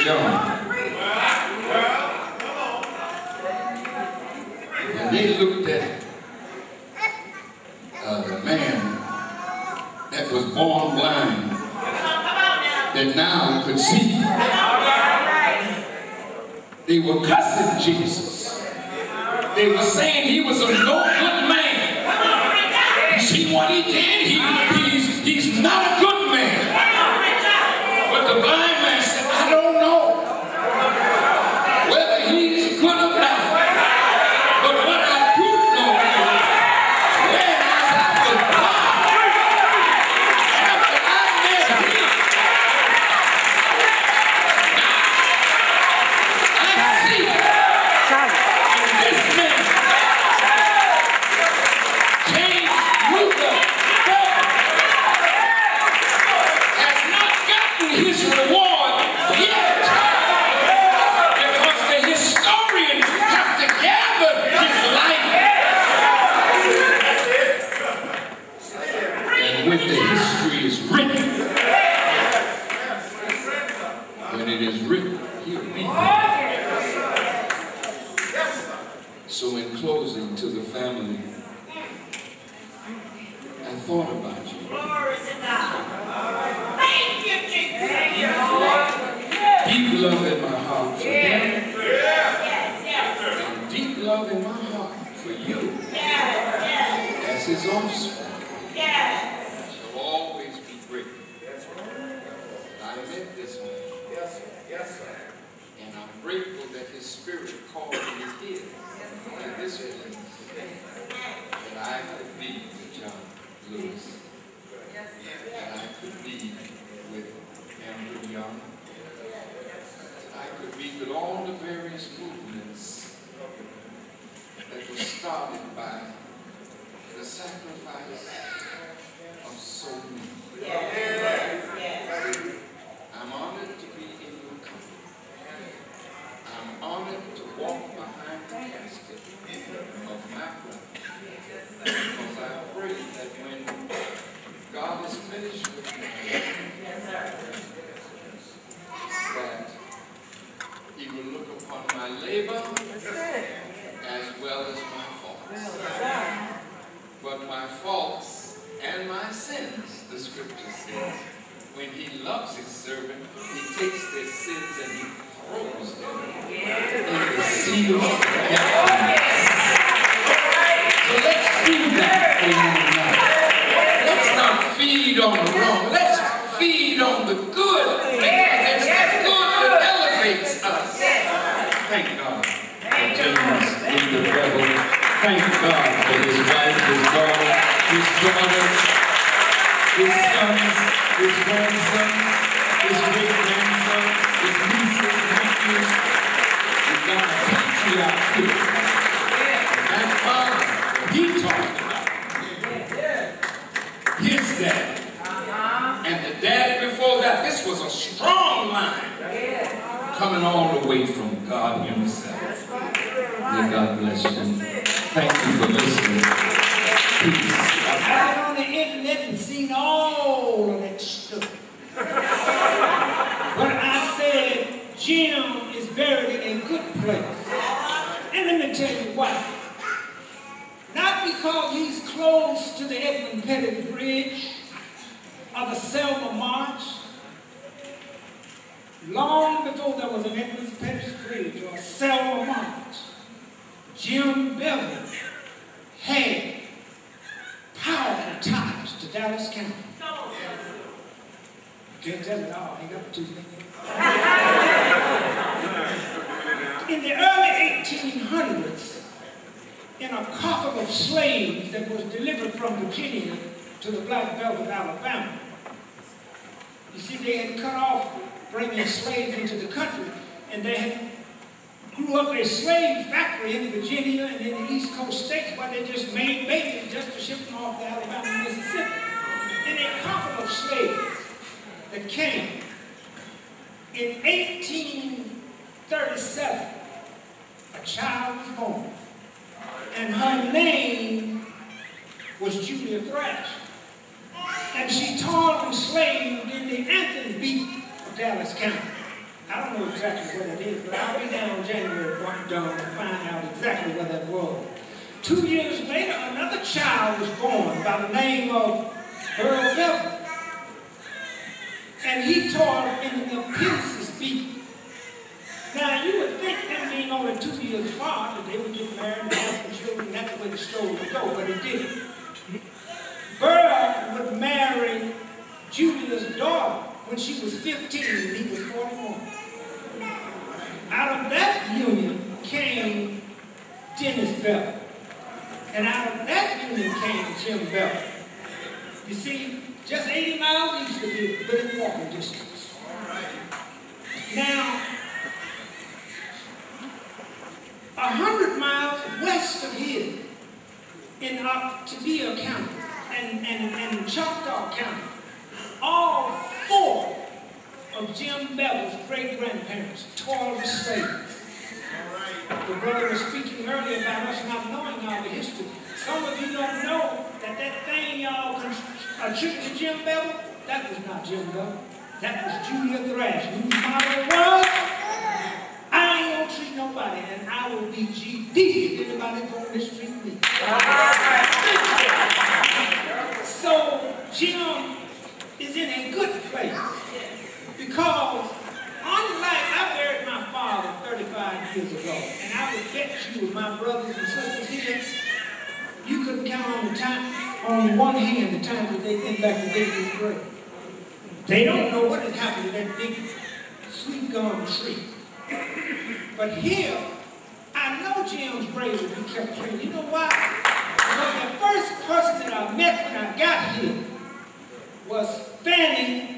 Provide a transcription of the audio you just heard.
God. And they looked at the man that was born blind, that now could see. They were cussing Jesus. They were saying he was a no good man. You see what he did? He's not a good man. But the blind man said, I don't know whether he's good or not. But what I do know is, whereas I was blind, after I met him, I see. And this man, James Luther Bevel, has not gotten his reward yet, because the historians have to gather his life. And when the history is written, when it is written, he'll be there. So in closing, to the family, I thought about you. Deep love in my heart for them. And deep love in my heart for you. As his offspring. Shall always be grateful. I met this man. And I'm grateful that his spirit called me here to this place. That I could be with John Lewis. That I could be with Andrew Young. That I could be with all the various movements that were started by the sacrifice of so many. I'm honored to be in your company. I'm honored to walk behind the casket of my brother. Because I pray that when God is finished with me, that he will look upon my labor as well as my faults. But my faults and my sins, the scripture says, when he loves his servant, he takes their sins and he throws them in the sea of forgetfulness. So let's do that for you tonight. Let's not feed on the wrong. Let's feed on the good, because it's the good that elevates us. Thank God for James Luther Bevel. Thank God for his wife, his daughter, his sons, his grandsons, his great-grandsons, his nieces, nephews. We've got a patriarch here. And that father, he talked about his dad. And the dad before that, this was a strong line coming all the way from God himself. May God bless you. Thank you for listening. Peace. I've been on the internet and seen all of that stuff. But I said Jim is buried in a good place. And let me tell you why. Not because he's close to the Edmund Pettus Bridge or the Selma March. Long before there was an Edmund Pettus Bridge or a Selma March, Jim Bevel had powerful ties to Dallas County. Can't tell it all. I ain't got the two things. In the early 1800s, in a coffin of slaves that was delivered from Virginia to the Black Belt of Alabama, you see, they had cut off bringing slaves into the country, and they had grew up a slave factory in Virginia and in the East Coast states where they just made babies just to ship them off to Alabama and Mississippi. And a couple of slaves that came in 1837, a child was born, and her name was Julia Thrash. And she taught enslaved in the Anthony beat of Dallas County. I don't know exactly where that is, but I'll be down January 1 to find out exactly where that was. 2 years later, another child was born by the name of Luther Bevel. And he tore in the Apprentice's beat. Now, you would think them being only 2 years apart, that they would get married and have some children, that's the way the story would go, but it didn't. Burr would marry Julia's daughter when she was 15 and he was 41. Out of that union came Dennis Bevel. And out of that union came Jim Bevel. You see, just 80 miles east of here, within walking distance. Now, 100 miles west of here, in Eutaw County and Choctaw County, all 4 of Jim Bevel's great-grandparents toiled as slaves. The brother was speaking earlier about us not knowing our history. Some of you don't know that thing y'all attribute to Jim Bevel, that was not Jim Bevel. That was Julia Thrash, whose motto was, I ain't gonna treat nobody, and I will be GD if anybody's gonna mistreat me. So Jim is in a good place because unlike I buried my father 35 years ago, and I would bet you with my brothers and sisters here, you couldn't count on the time, on one hand, the time that they went back to David's grave. They don't know what has happened to that big sweet gum tree. But here, I know Jim's grave will be kept clean. You know why? Because the first person that I met when I got here was Fanny